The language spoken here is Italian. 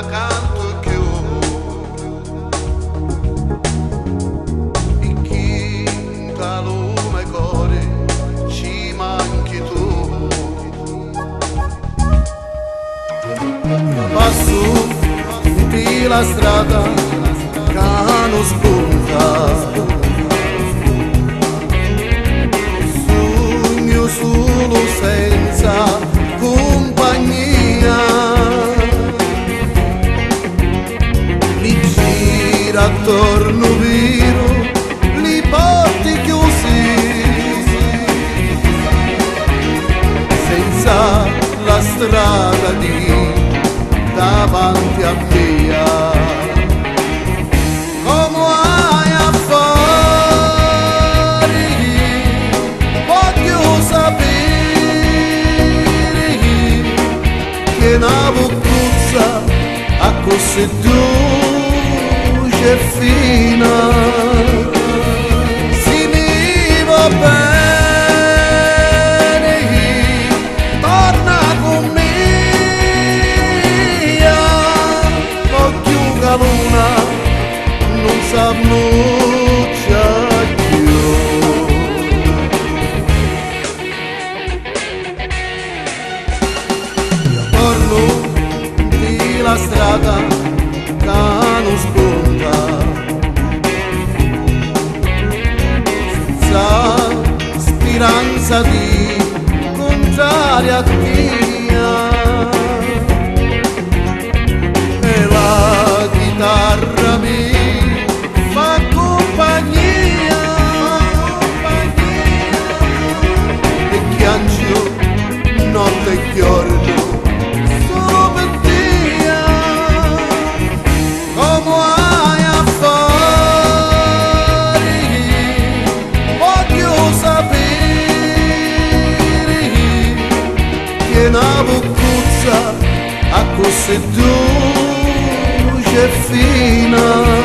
canto più e chi da lume cuore ci manchi tu. Passo di la strada che non spunta, sogno solo senza compagnia, mi gira attorno viro, li porti chiusi, senza la strada di davanti a via. Come hai a fare? Voglio sapere che una bucuzza a così dolce e fina si mi va bene, torna con me. La luna non sa nulla più. Io torno di la strada che non spunta, senza speranza di contraria a mia. Chitarra mi fa compagnia, e chiangio notte e giorno solo per te. Come hai a fare? Voglio sapere che una bucuzza a così dolce e fina